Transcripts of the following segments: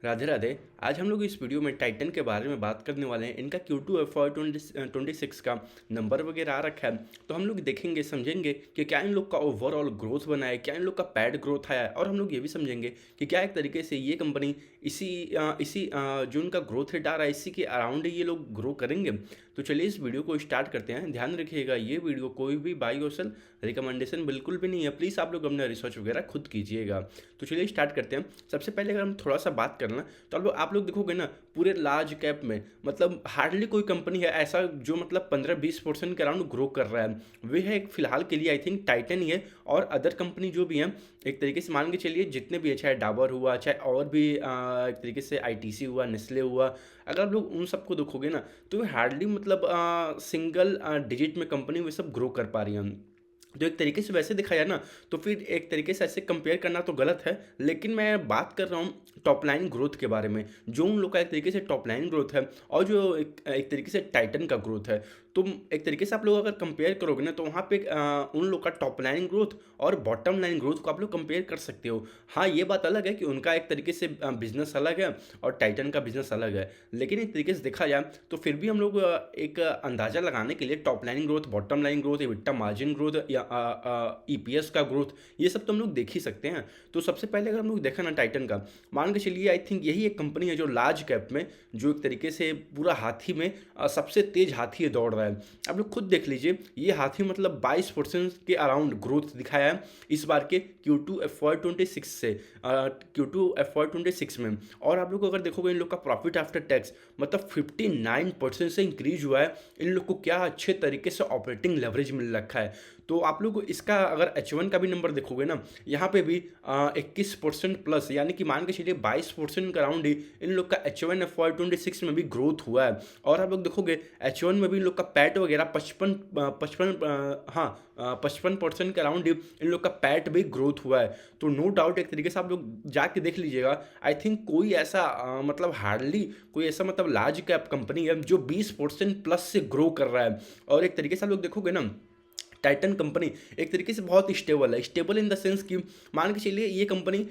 राधे राधे। आज हम लोग इस वीडियो में टाइटन के बारे में बात करने वाले हैं। इनका Q2 FY26 का नंबर वगैरह आ रखा है, तो हम लोग देखेंगे समझेंगे कि क्या इन लोग का ओवरऑल ग्रोथ बना है, क्या इन लोग का पैड ग्रोथ आया है, और हम लोग ये भी समझेंगे कि क्या एक तरीके से ये कंपनी जो उनका ग्रोथ रेट आ रहा है इसी के अराउंड ये लोग ग्रो करेंगे। तो चलिए इस वीडियो को स्टार्ट करते हैं। ध्यान रखिएगा ये वीडियो कोई भी बाई और सेल रिकमेंडेशन बिल्कुल भी नहीं है। प्लीज़ आप लोग अपना रिसर्च वगैरह खुद कीजिएगा। तो चलिए स्टार्ट करते हैं। सबसे पहले अगर हम थोड़ा सा बात करना, तो आप लोग देखोगे ना, पूरे लार्ज कैप में मतलब हार्डली कोई कंपनी है ऐसा जो मतलब 15-20% के अराउंड ग्रो कर रहा है। वे है एक फिलहाल के लिए आई थिंक टाइटन ही है, और अदर कंपनी जो भी हैं एक तरीके से मान के चलिए जितने भी है, चाहे डाबर हुआ, चाहे और भी एक तरीके से आईटीसी हुआ, नेस्ले हुआ, अगर आप लोग उन सबको देखोगे ना तो वे हार्डली मतलब सिंगल डिजिट में कंपनी वे सब ग्रो कर पा रही हैं। तो एक तरीके से वैसे देखा जाए ना, तो फिर एक तरीके से ऐसे कंपेयर करना तो गलत है, लेकिन मैं बात कर रहा हूँ टॉप लाइन ग्रोथ के बारे में। जो उन लोग का एक तरीके से टॉप लाइन ग्रोथ है और जो एक तरीके से टाइटन का ग्रोथ है, तो एक तरीके से आप लोग अगर कंपेयर करोगे ना तो वहाँ पे उन लोग का टॉप लाइन ग्रोथ और बॉटम लाइन ग्रोथ को आप लोग कंपेयर कर सकते हो। हाँ, ये बात अलग है कि उनका एक तरीके से बिजनेस अलग है और टाइटन का बिजनेस अलग है, लेकिन एक तरीके से देखा जाए तो फिर भी हम लोग एक अंदाज़ा लगाने के लिए top line growth, bottom line growth, EBITDA margin growth या EPS का ग्रोथ, ये सब तो हम लोग देख ही सकते हैं। तो सबसे पहले अगर हम लोग देखा ना टाइटन का, मान के चलिए आई थिंक यही एक कंपनी है जो लार्ज कैप में, जो एक तरीके से पूरा हाथी में सबसे तेज हाथी ये दौड़ रहा है। आप लोग खुद देख लीजिए, ये हाथी मतलब 22% के अराउंड ग्रोथ दिखाया है इस बार के Q2 FY26 से Q2 FY26 में। और आप लोग अगर देखोगे इन लोग का प्रॉफिट आफ्टर टैक्स मतलब 59% से इंक्रीज हुआ है। इन लोग को क्या अच्छे तरीके से ऑपरेटिंग लेवरेज मिल रखा है। तो आप लोग इसका अगर H1 का भी नंबर देखोगे ना, यहाँ पे भी 21% प्लस, यानी कि मान के चलिए 22% का राउंड ही इन लोग का H1 FY26 में भी ग्रोथ हुआ है। और आप लोग देखोगे H1 में भी इन लोग का पैट वगैरह 55% के अराउंड इन लोग का पैट भी ग्रोथ हुआ है। तो नो डाउट एक तरीके से आप लोग जाके देख लीजिएगा, आई थिंक कोई ऐसा मतलब हार्डली कोई ऐसा मतलब लार्ज कैप कंपनी है जो 20% प्लस से ग्रो कर रहा है। और एक तरीके से आप लोग देखोगे ना, टाइटन कंपनी एक तरीके से बहुत स्टेबल है। स्टेबल इन द सेंस कि मान के चलिए ये कंपनी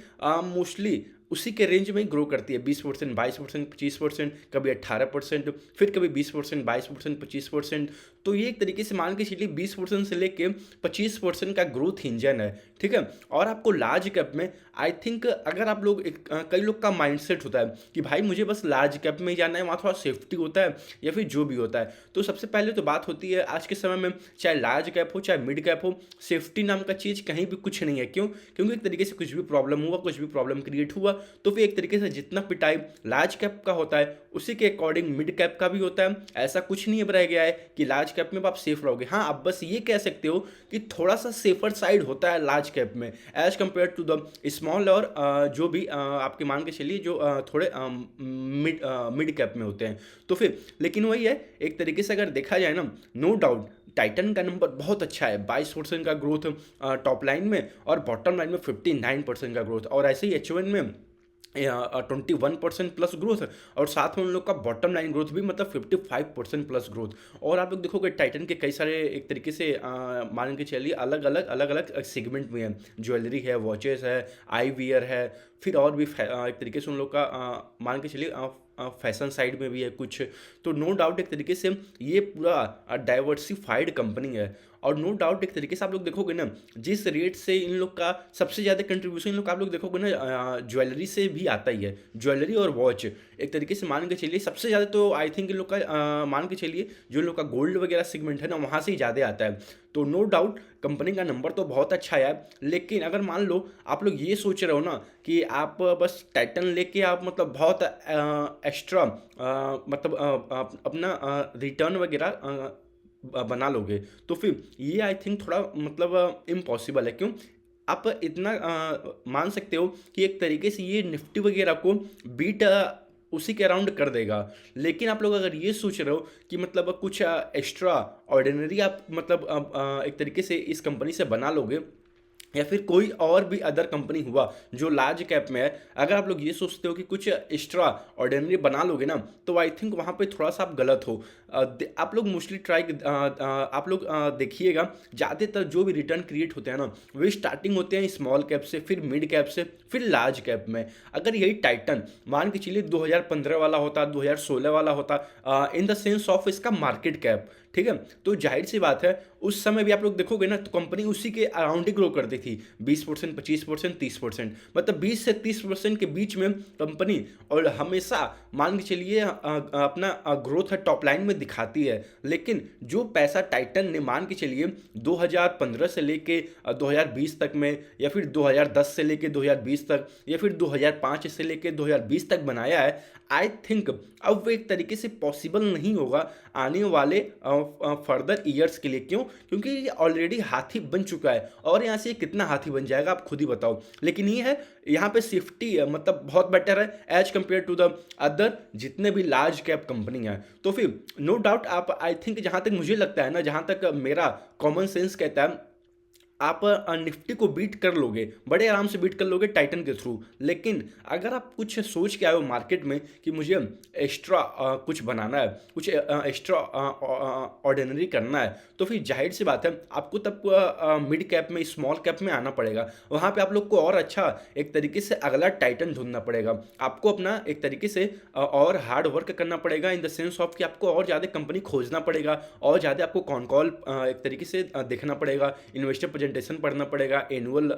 मोस्टली उसी के रेंज में ही ग्रो करती है, 20%, 22%, 25%, कभी 18%, फिर कभी 20%, 22%, 25%। तो ये एक तरीके से मान के चलिए 20% से लेके 25% का ग्रोथ इंजन है, ठीक है। और आपको लार्ज कैप में आई थिंक अगर आप लोग कई लोग का माइंडसेट होता है कि भाई मुझे बस लार्ज कैप में ही जाना है, वहाँ थोड़ा सेफ्टी होता है या फिर जो भी होता है। तो सबसे पहले तो बात होती है आज के समय में, चाहे लार्ज कैप हो चाहे मिड कैप हो, सेफ्टी नाम का चीज़ कहीं भी कुछ नहीं है। क्यों? क्योंकि एक तरीके से कुछ भी प्रॉब्लम हुआ, कुछ भी प्रॉब्लम क्रिएट हुआ, तो फिर एक तरीके से जितना पिटाई लार्ज कैप का होता है उसी के अकॉर्डिंग मिड कैप का भी होता है। ऐसा कुछ नहीं बताया गया है कि लार्ज कैप में आप सेफ रहोगे। हाँ, आप बस ये कह सकते हो कि थोड़ा सा सेफर साइड होता है लार्ज कैप में as compare to the small, और जो भी आपके मान के चलिए जो थोड़े मिड कैप में होते हैं। तो फिर लेकिन वही है, एक तरीके से अगर देखा जाए ना, नो डाउट टाइटन का नंबर बहुत अच्छा है, 22% का ग्रोथ टॉप लाइन में और बॉटम लाइन में 59% का ग्रोथ, और ऐसे ही H1 में 21% प्लस ग्रोथ, और साथ में उन लोग का बॉटम लाइन ग्रोथ भी मतलब 55% प्लस ग्रोथ। और आप लोग देखोगे टाइटन के कई सारे एक तरीके से मान के चलिए अलग अलग सेगमेंट में है। ज्वेलरी है, वॉचेस है, आई वियर है, फिर और भी एक तरीके से उन लोग का मान के चलिए फैशन साइड में भी है कुछ। तो नो डाउट एक तरीके से ये पूरा डाइवर्सिफाइड कंपनी है। और नो डाउट एक तरीके से आप लोग देखोगे ना, जिस रेट से इन लोग का सबसे ज़्यादा कंट्रीब्यूशन इन लोग का आप लोग देखोगे ना ज्वेलरी से भी आता ही है। ज्वेलरी और वॉच एक तरीके से मान के चलिए सबसे ज़्यादा तो आई थिंक इन लोग का मान के चलिए जो इन लोग का गोल्ड वगैरह सेगमेंट है ना, वहाँ से ही ज़्यादा आता है। तो नो डाउट कंपनी का नंबर तो बहुत अच्छा है। लेकिन अगर मान लो आप लोग ये सोच रहे हो ना कि आप बस टाइटन लेके आप मतलब बहुत एक्स्ट्रा मतलब अपना रिटर्न वगैरह बना लोगे, तो फिर ये आई थिंक थोड़ा मतलब इम्पॉसिबल है। क्यों? आप इतना मान सकते हो कि एक तरीके से ये निफ्टी वगैरह को बीट उसी के अराउंड कर देगा। लेकिन आप लोग अगर ये सोच रहे हो कि मतलब कुछ एक्स्ट्रा ऑर्डिनरी आप मतलब एक तरीके से इस कंपनी से बना लोगे, या फिर कोई और भी अदर कंपनी हुआ जो लार्ज कैप में है, अगर आप लोग ये सोचते हो कि कुछ एक्स्ट्रा ऑर्डिनरी बना लोगे ना, तो आई थिंक वहाँ पे थोड़ा सा आप गलत हो। आप लोग मोस्टली आप लोग देखिएगा, ज़्यादातर जो भी रिटर्न क्रिएट होते हैं ना, वे स्टार्टिंग होते हैं स्मॉल कैप से, फिर मिड कैप से, फिर लार्ज कैप में। अगर यही टाइटन मान के चलिए 2015 वाला होता, 2016 वाला होता, इन द सेंस ऑफ इसका मार्केट कैप, ठीक है, तो जाहिर सी बात है उस समय भी आप लोग देखोगे ना, तो कंपनी उसी के अराउंड ही ग्रो करती थी, 20%, 25%, 30%, मतलब 20 से 30% के बीच में कंपनी, और हमेशा मान के चलिए अपना ग्रोथ है टॉप लाइन में दिखाती है। लेकिन जो पैसा टाइटन ने मान के चलिए 2015 से लेके 2020 तक में, या फिर 2010 से लेके 2020 तक, या फिर 2005 से लेके 2020 तक बनाया है, आई थिंक अब वो एक तरीके से पॉसिबल नहीं होगा आने वाले फर्दर ईयर्स के लिए। क्यों? क्योंकि ये ऑलरेडी हाथी बन चुका है, और यहाँ से ये कितना हाथी बन जाएगा आप खुद ही बताओ। लेकिन ये है, यहाँ पे सेफ्टी है, मतलब बहुत बेटर है as compare to the other जितने भी लार्ज कैप कंपनी हैं। तो फिर नो डाउट आप, आई थिंक जहाँ तक मुझे लगता है ना, जहाँ तक मेरा कॉमन सेंस कहता है, आप निफ्टी को बीट कर लोगे, बड़े आराम से बीट कर लोगे टाइटन के थ्रू। लेकिन अगर आप कुछ सोच के आए हो मार्केट में कि मुझे एक्स्ट्रा कुछ बनाना है, कुछ एक्स्ट्रा ऑर्डिनरी करना है, तो फिर जाहिर सी बात है आपको तब मिड कैप में, स्मॉल कैप में आना पड़ेगा। वहाँ पे आप लोग को और अच्छा एक तरीके से अगला टाइटन ढूंढना पड़ेगा। आपको अपना एक तरीके से और हार्ड वर्क करना पड़ेगा, इन द सेंस ऑफ कि आपको और ज़्यादा कंपनी खोजना पड़ेगा, और ज़्यादा आपको कॉन कॉल एक तरीके से देखना पड़ेगा, इन्वेस्टर प्रेजेंटेशन पढ़ना पड़ेगा, एनुअल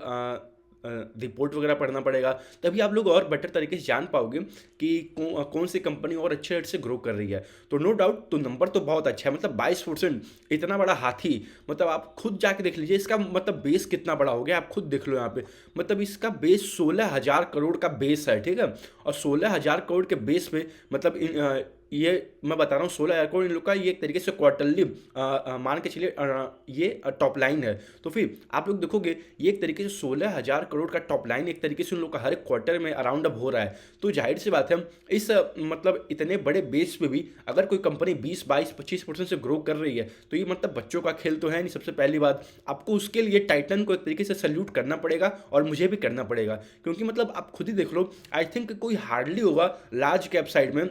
रिपोर्ट वगैरह पढ़ना पड़ेगा। तभी आप लोग और बेटर तरीके से जान पाओगे कि कौन सी कंपनी और अच्छे रेट से ग्रो कर रही है। तो नो डाउट, तो नंबर तो बहुत अच्छा है, मतलब 22%, इतना बड़ा हाथी, मतलब आप खुद जाके देख लीजिए इसका मतलब बेस कितना बड़ा हो गया, आप खुद देख लो यहाँ पे। मतलब इसका बेस 16,000 करोड़ का बेस है, ठीक है, और 16,000 करोड़ के बेस पे मतलब ये मैं बता रहा हूँ 16,000 करोड़ इन लोग का, ये एक तरीके से क्वार्टरली मान के चलिए ये टॉप लाइन है। तो फिर आप लोग देखोगे ये एक तरीके से 16,000 करोड़ का टॉप लाइन एक तरीके से उन लोग का हर एक क्वार्टर में अराउंड अप हो रहा है। तो जाहिर सी बात है इस मतलब इतने बड़े बेस पे भी अगर कोई कंपनी 20, 22, 25% से ग्रो कर रही है, तो ये मतलब बच्चों का खेल तो है नहीं। सबसे पहली बात, आपको उसके लिए टाइटन को एक तरीके से सल्यूट करना पड़ेगा, और मुझे भी करना पड़ेगा, क्योंकि मतलब आप खुद ही देख लो, आई थिंक कोई हार्डली होगा लार्ज कैप साइड में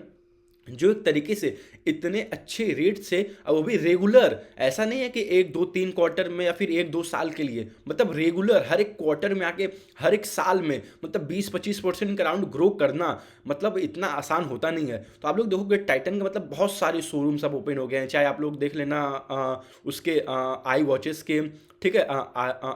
जो एक तरीके से इतने अच्छे रेट से, अब वो भी रेगुलर, ऐसा नहीं है कि 1, 2, 3 क्वार्टर में या फिर 1, 2 साल के लिए, मतलब रेगुलर हर एक क्वार्टर में आके हर एक साल में मतलब 20-25% का राउंड ग्रो करना, मतलब इतना आसान होता नहीं है। तो आप लोग देखोगे टाइटन का मतलब बहुत सारे शोरूम सब ओपन हो गए हैं, चाहे आप लोग देख लेना उसके आई वॉचेस के, ठीक है,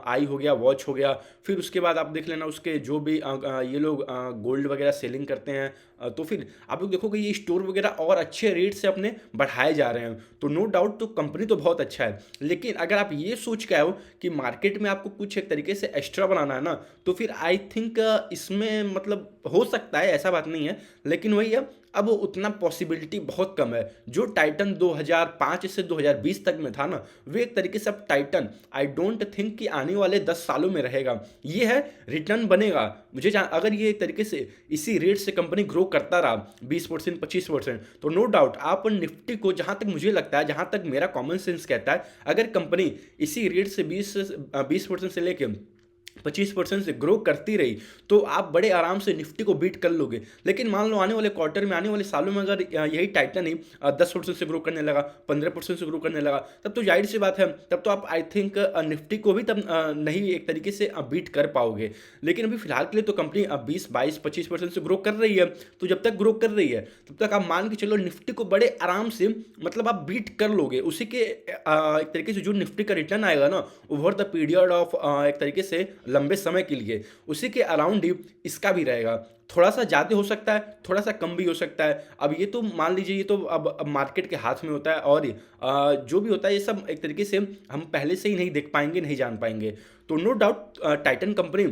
आई हो गया, वॉच हो गया, फिर उसके बाद आप देख लेना उसके जो भी ये लोग गोल्ड वगैरह सेलिंग करते हैं, तो फिर आप लोग देखोगे ये स्टोर वगैरह और अच्छे रेट से अपने बढ़ाए जा रहे हैं। तो नो डाउट, तो कंपनी तो बहुत अच्छा है। लेकिन अगर आप ये सोच के आए हो कि मार्केट में आपको कुछ एक तरीके से एक्स्ट्रा बनाना है ना, तो फिर आई थिंक इसमें मतलब हो सकता है, ऐसा बात नहीं है, लेकिन वही है, अब वो उतना पॉसिबिलिटी बहुत कम है। जो टाइटन 2005 से 2020 तक में था ना, वो एक तरीके से अब टाइटन आई डोंट थिंक कि आने वाले 10 सालों में रहेगा। ये है रिटर्न बनेगा, मुझे अगर ये एक तरीके से इसी रेट से कंपनी ग्रो करता रहा 20%, 25%, तो नो डाउट आप निफ्टी को, जहाँ तक मुझे लगता है, जहाँ तक मेरा कॉमन सेंस कहता है, अगर कंपनी इसी रेट से 20% से लेके 25% से ग्रो करती रही, तो आप बड़े आराम से निफ्टी को बीट कर लोगे। लेकिन मान लो आने वाले क्वार्टर में, आने वाले सालों में अगर यही टाइटन ही 10% से ग्रो करने लगा, 15% से ग्रो करने लगा, तब तो जाहिर सी बात है, तब तो आप आई थिंक निफ्टी को भी तब नहीं एक तरीके से बीट कर पाओगे। लेकिन अभी फिलहाल के लिए तो कंपनी 20, 22, 25% से ग्रो कर रही है। तो जब तक ग्रो कर रही है तब तक आप मान के चलो निफ्टी को बड़े आराम से मतलब आप बीट कर लोगे। उसी के एक तरीके से जो निफ्टी का रिटर्न आएगा ना ओवर द पीरियड ऑफ एक तरीके से लंबे समय के लिए, उसी के अराउंड ही इसका भी रहेगा। थोड़ा सा ज़्यादा हो सकता है, थोड़ा सा कम भी हो सकता है। अब ये तो मान लीजिए, ये तो अब मार्केट के हाथ में होता है, और जो भी होता है ये सब एक तरीके से हम पहले से ही नहीं देख पाएंगे, नहीं जान पाएंगे। तो नो डाउट टाइटन कंपनी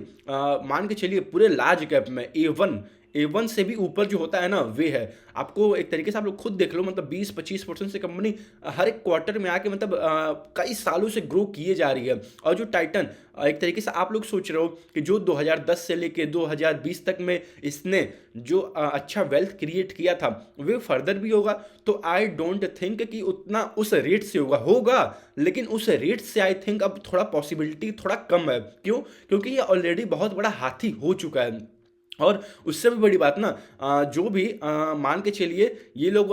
मान के चलिए पूरे लार्ज कैप में A1 A1 से भी ऊपर जो होता है ना वे है। आपको एक तरीके से आप लोग खुद देख लो, मतलब 20-25% से कंपनी हर एक क्वार्टर में आके मतलब कई सालों से ग्रो किए जा रही है। और जो टाइटन एक तरीके से आप लोग सोच रहे हो कि जो 2010 से लेके 2020 तक में इसने जो अच्छा वेल्थ क्रिएट किया था वे फर्दर भी होगा। तो आई डोंट थिंक कि उतना उस रेट से होगा, लेकिन उस रेट से आई थिंक अब थोड़ा पॉसिबिलिटी थोड़ा कम है। क्यों? क्योंकि ये ऑलरेडी बहुत बड़ा हाथी हो चुका है। और उससे भी बड़ी बात ना, जो भी मान के चलिए ये लोग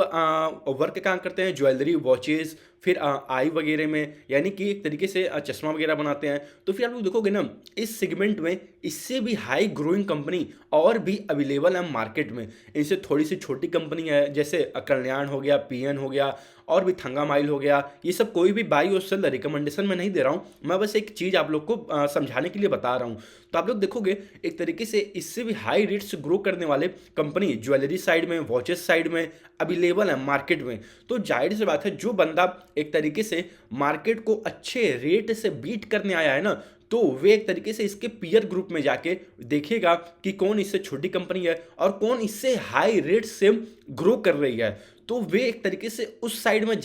वर्क कहाँ करते हैं, ज्वेलरी, वॉचेस, फिर आई वगैरह में, यानी कि एक तरीके से चश्मा वगैरह बनाते हैं। तो फिर आप लोग देखोगे ना इस सेगमेंट में इससे भी हाई ग्रोइंग कंपनी और भी अवेलेबल है मार्केट में। इनसे थोड़ी सी छोटी कंपनी है, जैसे कल्याण हो गया, पीएन हो गया, और भी थंगामाइल हो गया। ये सब कोई भी बाई और सेल रिकमेंडेशन में नहीं दे रहा हूँ, मैं बस एक चीज़ आप लोग को समझाने के लिए बता रहा हूँ। तो आप लोग देखोगे एक तरीके से इससे भी हाई रेट से ग्रो करने वाले कंपनी ज्वेलरी साइड में, वॉचेस साइड में अवेलेबल है मार्केट में। तो जाहिर सी बात है जो बंदा एक तरीके से मार्केट को अच्छे रेट से बीट करने आया है ना, तो वे एक तरीके से इसके पीयर ग्रुप में जाके देखेगा कि कौन इससे छोटी कंपनी है और कौन इससे हाई रेट से ग्रो कर रही है। तो वे एक तरीके से उस साइड में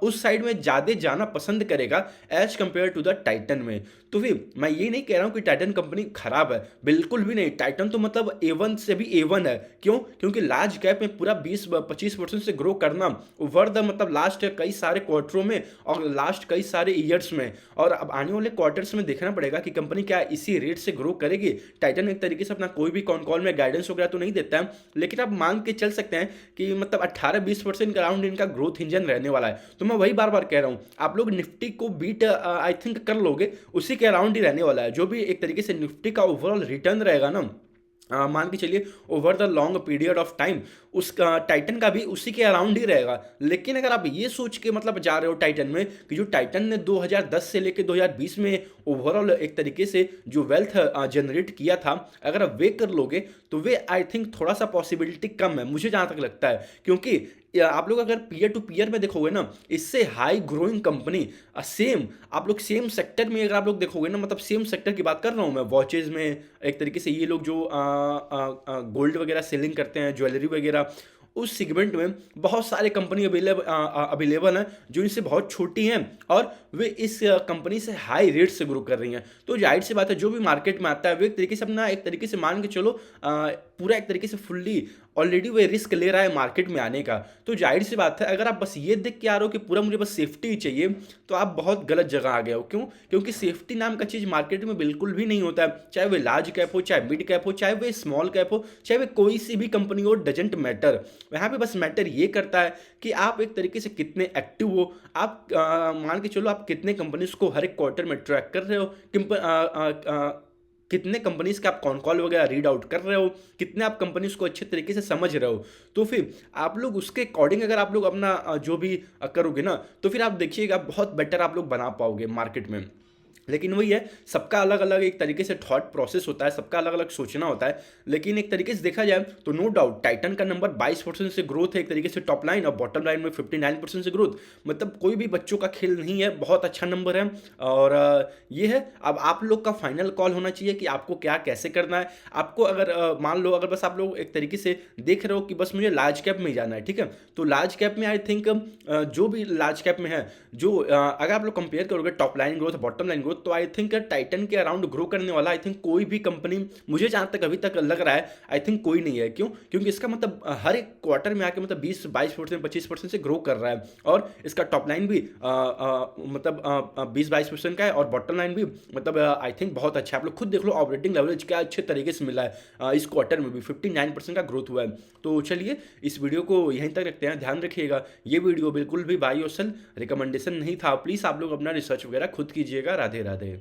उस साइड में ज़्यादा जाना पसंद करेगा as compare to the Titan में। तो फिर मैं ये नहीं कह रहा हूँ कि टाइटन कंपनी खराब है, बिल्कुल भी नहीं। टाइटन तो मतलब A1 से भी A1 है। क्यों? क्योंकि लार्ज कैप में पूरा 20-25% से ग्रो करना ओवर द मतलब लास्ट कई सारे क्वार्टरों में और लास्ट कई सारे ईयर्स में, और अब आने वाले क्वार्टर्स में देखना पड़ेगा कि कंपनी क्या इसी रेट से ग्रो करेगी। टाइटन एक तरीके से अपना कोई भी कॉन कॉल में गाइडेंस वगैरह तो नहीं देता है, लेकिन आप मान के चल सकते हैं कि मतलब 18-20% के अराउंड इनका ग्रोथ इंजन रहने वाला है। तो मैं वही बार बार कह रहा हूँ, आप लोग निफ्टी को बीट आई थिंक कर लोगे, उसी के अराउंड ही रहने वाला है। जो भी एक तरीके से निफ्टी का ओवरऑल रिटर्न रहेगा ना, मान के चलिए over the long period of time, उसका टाइटन का भी उसी के अराउंड ही रहेगा। लेकिन अगर आप ये सोच के मतलब जा रहे हो टाइटन में कि जो टाइटन ने 2010 से लेकर 2020 में ओवरऑल एक तरीके से जो वेल्थ जनरेट किया था, अगर आप वे कर लोगे तो वे आई थिंक थोड़ा सा पॉसिबिलिटी कम है, मुझे जहाँ तक लगता है। क्योंकि आप लोग अगर पीयर टू पीयर में देखोगे ना, इससे हाई ग्रोइंग कंपनी सेम आप लोग सेम सेक्टर में अगर आप लोग देखोगे ना, मतलब सेम सेक्टर की बात कर रहा हूँ मैं, वॉचेज में एक तरीके से ये लोग जो गोल्ड वगैरह सेलिंग करते हैं, ज्वेलरी वगैरह, उस सेगमेंट में बहुत सारे कंपनी अवेलेबल हैं जो इनसे बहुत छोटी हैं और वे इस कंपनी से हाई रेट से ग्रो कर रही हैं। तो जाहिर सी बात है जो भी मार्केट में आता है वो एक तरीके से अपना एक तरीके से मान के चलो पूरा एक तरीके से फुल्ली ऑलरेडी वे रिस्क ले रहा है मार्केट में आने का। तो जाहिर सी बात है अगर आप बस ये देख के आ रहे हो कि पूरा मुझे बस सेफ्टी ही चाहिए, तो आप बहुत गलत जगह आ गए हो। क्यों? क्योंकि सेफ्टी नाम का चीज़ मार्केट में बिल्कुल भी नहीं होता है। चाहे वे लार्ज कैप हो, चाहे मिड कैप हो, चाहे वे स्मॉल कैप हो, चाहे वे कोई सी भी कंपनी हो, डजेंट मैटर। यहाँ पे बस मैटर ये करता है कि आप एक तरीके से कितने एक्टिव हो। आप मान के चलो आप कितने कंपनीज को हर एक क्वार्टर में ट्रैक कर रहे हो, कितने कंपनीज का आप कॉन कॉल वगैरह रीड आउट कर रहे हो, कितने आप कंपनीज को अच्छे तरीके से समझ रहे हो। तो फिर आप लोग उसके अकॉर्डिंग अगर आप लोग अपना जो भी करोगे ना, तो फिर आप देखिएगा बहुत बेटर आप लोग बना पाओगे मार्केट में। लेकिन वही है, सबका अलग अलग एक तरीके से थॉट प्रोसेस होता है, सबका अलग अलग सोचना होता है। लेकिन एक तरीके से देखा जाए तो नो डाउट टाइटन का नंबर 22% से ग्रोथ है एक तरीके से टॉप लाइन, और बॉटम लाइन में 59% से ग्रोथ, मतलब कोई भी बच्चों का खेल नहीं है, बहुत अच्छा नंबर है। और ये है, अब आप लोग का फाइनल कॉल होना चाहिए कि आपको क्या कैसे करना है। आपको अगर मान लो अगर बस आप लोग एक तरीके से देख रहे हो कि बस मुझे लार्ज कैप में ही जाना है, ठीक है, तो लार्ज कैप में आई थिंक जो भी लार्ज कैप में है, जो अगर आप लोग कंपेयर करोगे top line growth, bottom line growth, तो आई थिंक टाइटन के अराउंड ग्रो करने वाला आई थिंक कोई भी कंपनी मुझे जहां तक अभी तक लग रहा है आई थिंक कोई नहीं है। क्यों? क्योंकि इसका मतलब हर एक क्वार्टर में आके मतलब 20-22%, 25% से ग्रो कर रहा है, और इसका टॉप लाइन भी मतलब 20-22% का है, और बॉटम लाइन भी मतलब आई थिंक बहुत अच्छा है। आप लोग खुद देख लो ऑपरेटिंग लेवरेज क्या अच्छे तरीके से मिला है, इस क्वार्टर में भी 59% का ग्रोथ हुआ है। तो चलिए इस वीडियो को यहीं तक रखते हैं। ध्यान रखिएगा ये वीडियो बिल्कुल भी बाई और सेल रिकमेंडेशन नहीं था, प्लीज़ आप लोग अपना रिसर्च वगैरह खुद कीजिएगा। राधे राधे।